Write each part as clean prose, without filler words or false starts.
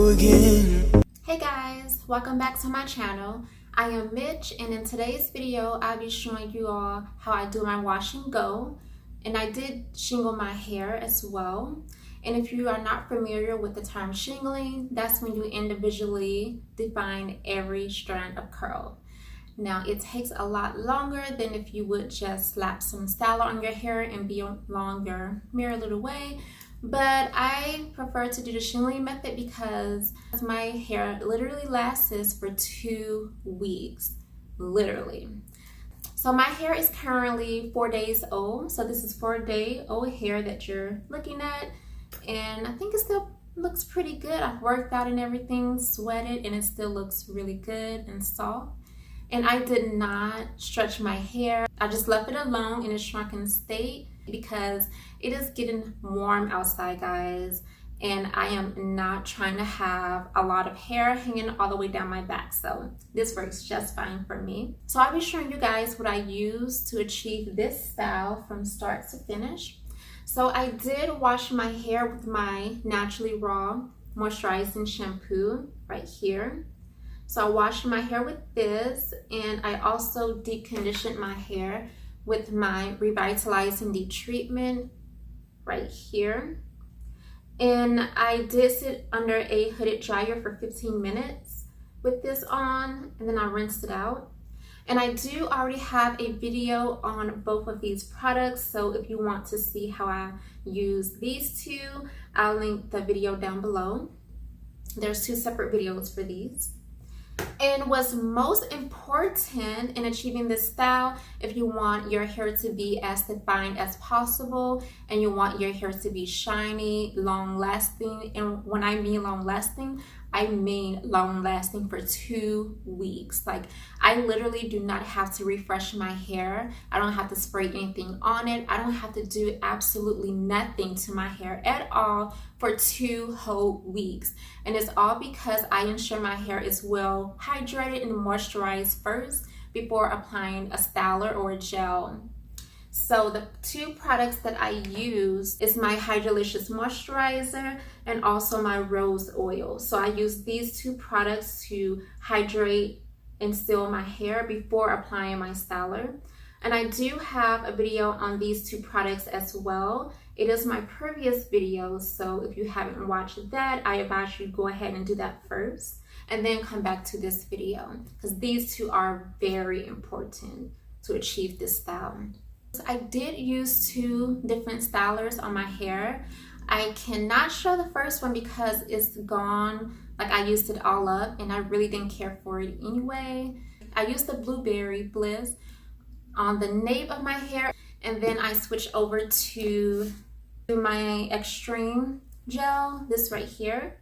you again. Hey guys, welcome back to my channel. I am Mitch, and in today's video I'll be showing you all how I do my wash and go, and I did shingle my hair as well. And if you are not familiar with the term shingling, that's when you individually define every strand of curl. Now it takes a lot longer than if you would just slap some styler on your hair and be along your merry little way. But I prefer to do the shingling method because my hair literally lasts for 2 weeks, literally. So my hair is currently 4 days old. So this is 4-day-old hair that you're looking at. And I think it still looks pretty good. I've worked out and everything, sweated, and it still looks really good and soft. And I did not stretch my hair. I just left it alone in a shrunken state because it is getting warm outside, guys, and I am not trying to have a lot of hair hanging all the way down my back, so this works just fine for me. So I'll be showing you guys what I use to achieve this style from start to finish. So I did wash my hair with my naturally raw moisturizing shampoo right here. So I washed my hair with this, and I also deep conditioned my hair with my revitalizing deep treatment right here. And I did sit under a hooded dryer for 15 minutes with this on, and then I rinsed it out. And I do already have a video on both of these products, so if you want to see how I use these two, I'll link the video down below. There's 2 separate videos for these. And what's most important in achieving this style, if you want your hair to be as defined as possible and you want your hair to be shiny, long lasting, and when I mean long lasting, I mean long lasting for 2 weeks. Like, I literally do not have to refresh my hair. I don't have to spray anything on it. I don't have to do absolutely nothing to my hair at all for 2 whole weeks. And it's all because I ensure my hair is well hydrated and moisturized first before applying a styler or a gel. So the 2 products that I use is my Hydrolicious moisturizer and also my rose oil. So I use these 2 products to hydrate and seal my hair before applying my styler. And I do have a video on these 2 products as well. It is my previous video, so if you haven't watched that, I advise you go ahead and do that first and then come back to this video, because these 2 are very important to achieve this style. I did use 2 different stylers on my hair. I cannot show the first one because it's gone, like I used it all up and I really didn't care for it anyway. I used the Blueberry Bliss on the nape of my hair, and then I switched over to my Extreme gel, this right here,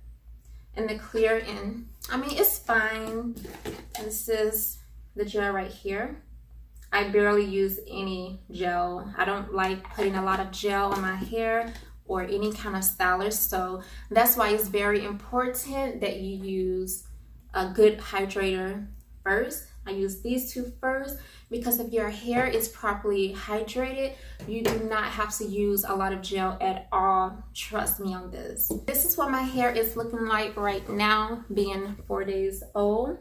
and the clear, and I mean, it's fine. This is the gel right here. I barely use any gel. I don't like putting a lot of gel on my hair or any kind of styler, so that's why it's very important that you use a good hydrator first. I use these 2 first because if your hair is properly hydrated, you do not have to use a lot of gel at all. Trust me on this. This is what my hair is looking like right now, being 4 days old.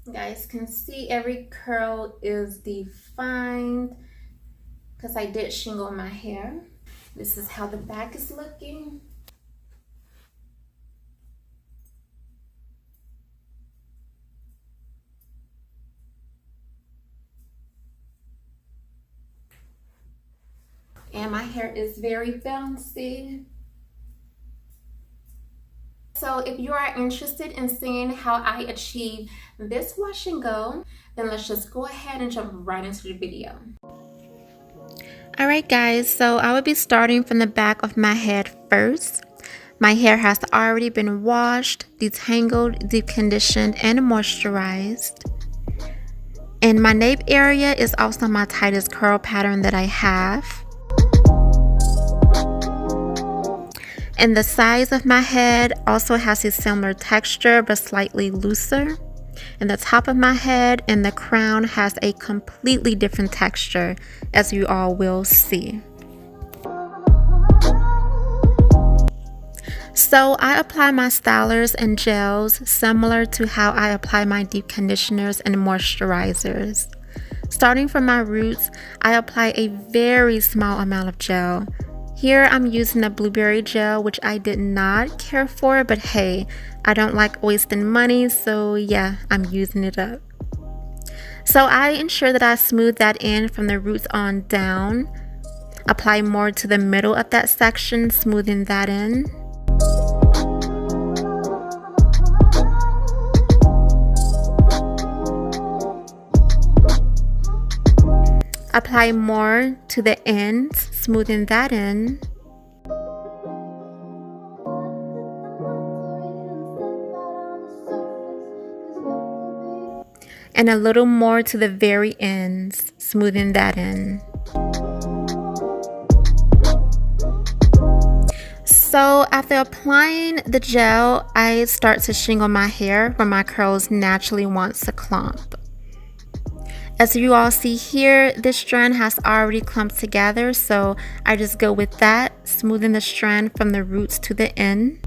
You guys can see every curl is defined because I did shingle my hair. This is how the back is looking. And my hair is very bouncy. So if you are interested in seeing how I achieve this wash and go, then let's just go ahead and jump right into the video. Alright guys, so I will be starting from the back of my head first. My hair has already been washed, detangled, deep conditioned, and moisturized. And my nape area is also my tightest curl pattern that I have. And the size of my head also has a similar texture but slightly looser. And the top of my head and the crown has a completely different texture, as you all will see. So I apply my stylers and gels similar to how I apply my deep conditioners and moisturizers. Starting from my roots, I apply a very small amount of gel. Here I'm using a blueberry gel, which I did not care for, but hey, I don't like wasting money, so yeah, I'm using it up. So I ensure that I smooth that in from the roots on down. Apply more to the middle of that section, smoothing that in. Apply more to the ends, smoothing that in. And a little more to the very ends, smoothing that in. So after applying the gel, I start to shingle my hair where my curls naturally want to clump. As you all see here, this strand has already clumped together, so I just go with that, smoothing the strand from the roots to the end.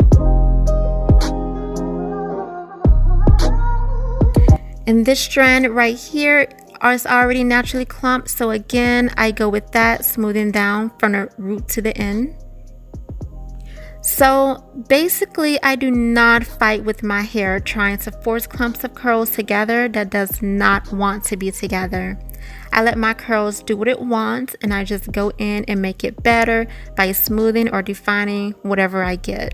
And this strand right here is already naturally clumped, so again, I go with that, smoothing down from the root to the end. So basically, I do not fight with my hair trying to force clumps of curls together that does not want to be together. I let my curls do what it wants, and I just go in and make it better by smoothing or defining whatever I get.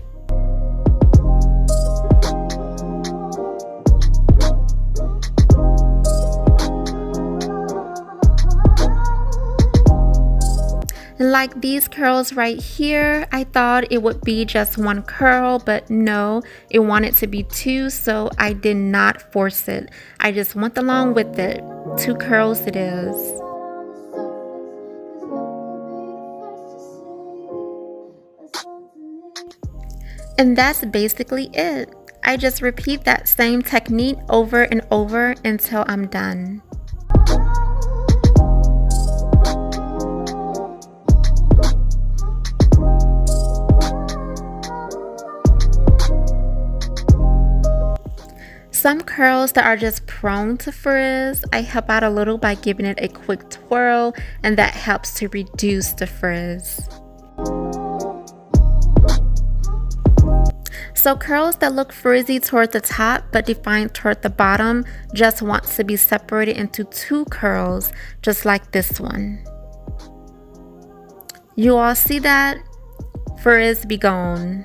Like these curls right here, I thought it would be just one curl, but no, it wanted to be two, so I did not force it. I just went along with it. 2 curls it is. And that's basically it. I just repeat that same technique over and over until I'm done. Some curls that are just prone to frizz, I help out a little by giving it a quick twirl, and that helps to reduce the frizz. So curls that look frizzy toward the top but defined toward the bottom just want to be separated into 2 curls, just like this one. You all see that? Frizz be gone.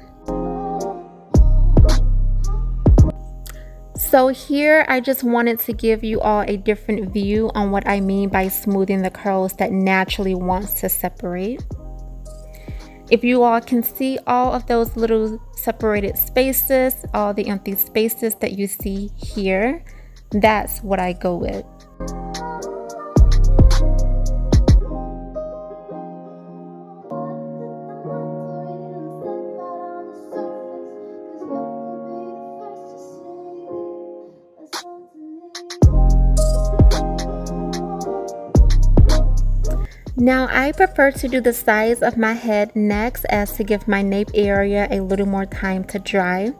So here I just wanted to give you all a different view on what I mean by smoothing the curls that naturally wants to separate. If you all can see all of those little separated spaces, all the empty spaces that you see here, that's what I go with. Now I prefer to do the sides of my head next, as to give my nape area a little more time to dry.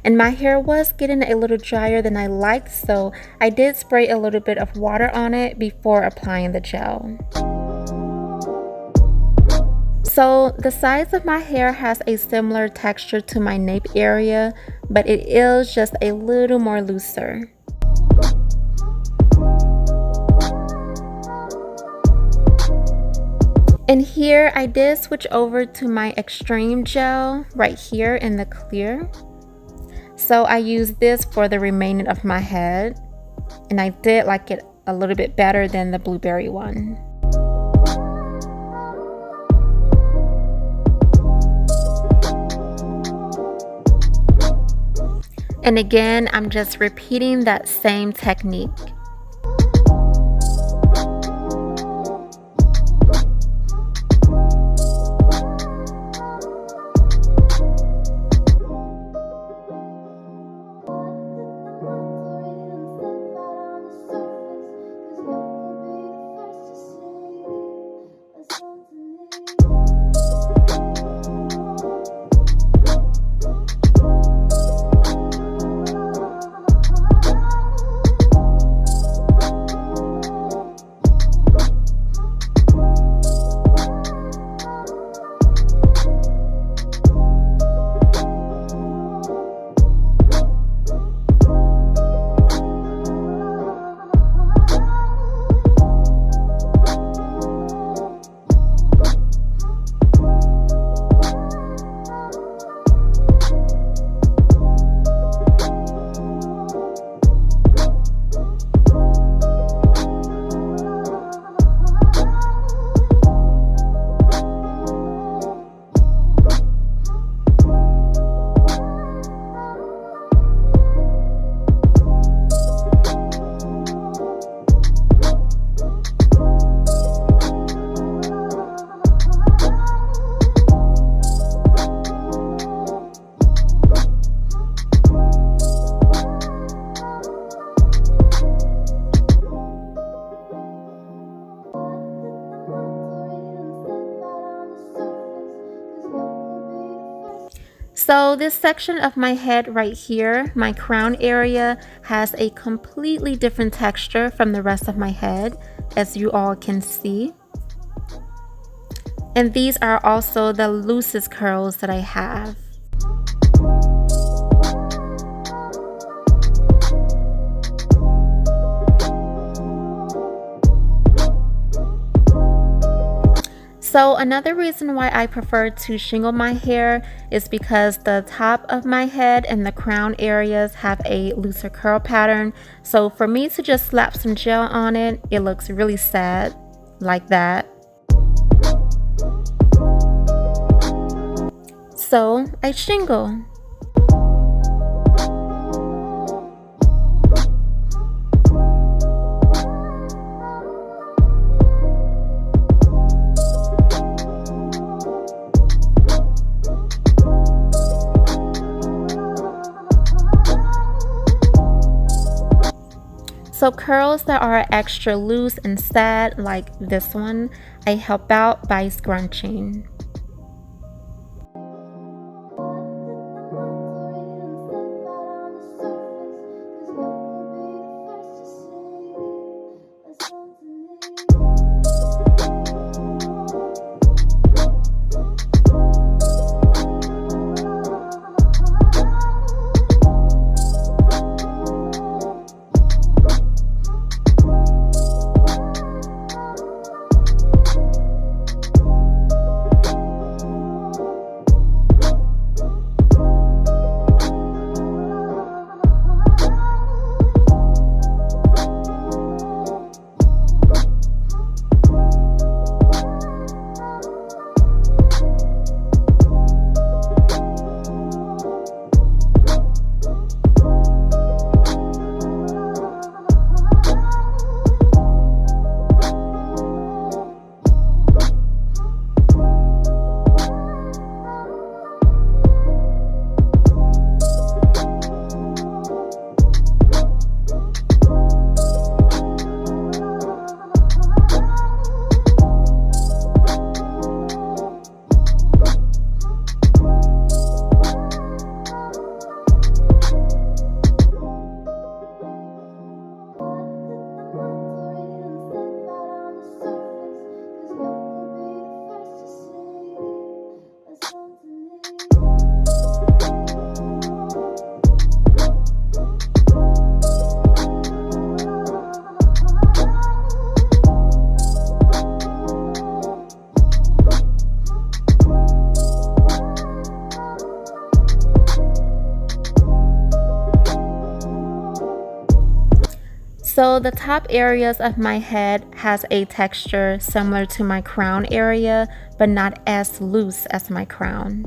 And my hair was getting a little drier than I liked, so I did spray a little bit of water on it before applying the gel. So the sides of my hair has a similar texture to my nape area, but it is just a little more looser. And here I did switch over to my Extreme gel right here in the clear. So I used this for the remaining of my head, and I did like it a little bit better than the blueberry one. And again, I'm just repeating that same technique. So this section of my head right here, my crown area, has a completely different texture from the rest of my head, as you all can see. And these are also the loosest curls that I have. So another reason why I prefer to shingle my hair is because the top of my head and the crown areas have a looser curl pattern. So for me to just slap some gel on it, it looks really sad like that. So I shingle. So curls that are extra loose and sad, like this one, I help out by scrunching. So the top areas of my head has a texture similar to my crown area, but not as loose as my crown.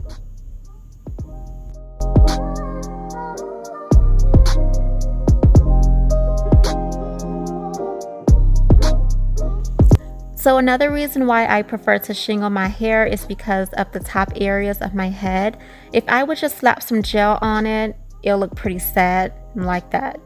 So another reason why I prefer to shingle my hair is because of the top areas of my head. If I would just slap some gel on it, it'll look pretty sad like that.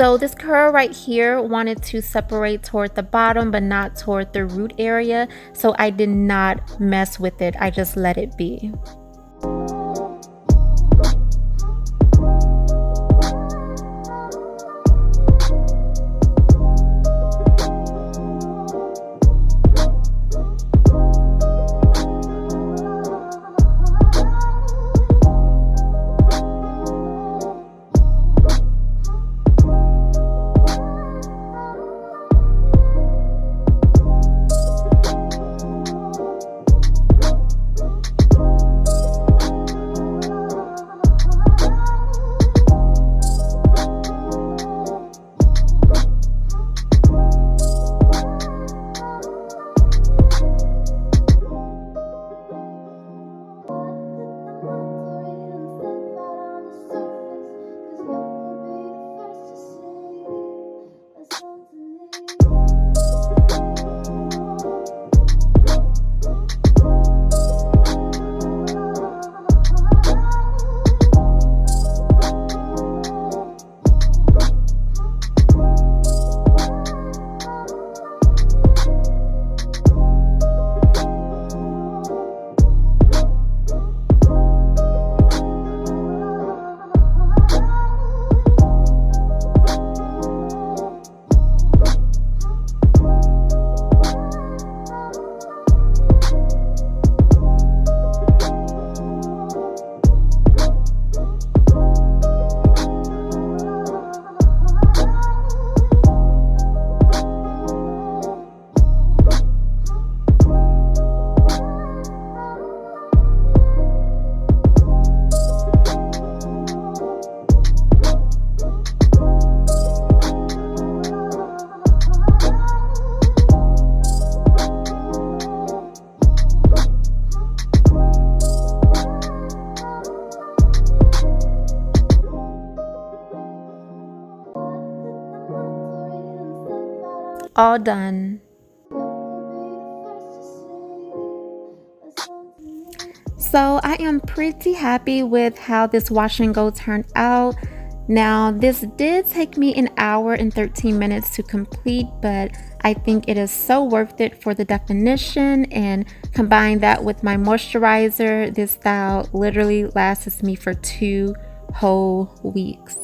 So this curl right here wanted to separate toward the bottom but not toward the root area, so I did not mess with it. I just let it be. All done. So I am pretty happy with how this wash and go turned out. Now this did take me an hour and 13 minutes to complete, but I think it is so worth it for the definition, and combine that with my moisturizer, this style literally lasts me for 2 whole weeks.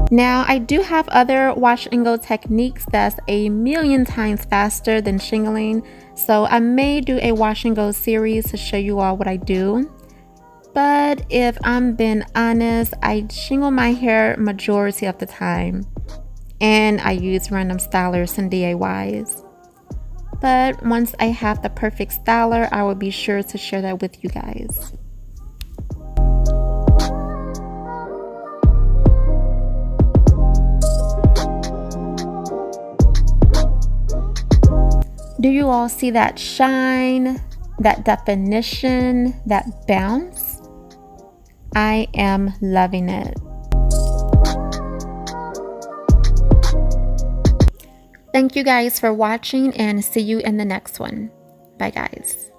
Now I do have other wash and go techniques that's a million times faster than shingling, so I may do a wash and go series to show you all what I do. But if I'm being honest, I shingle my hair majority of the time, and I use random stylers and DIYs. But once I have the perfect styler, I will be sure to share that with you guys. Do you all see that shine, that definition, that bounce? I am loving it. Thank you guys for watching, and see you in the next one. Bye guys.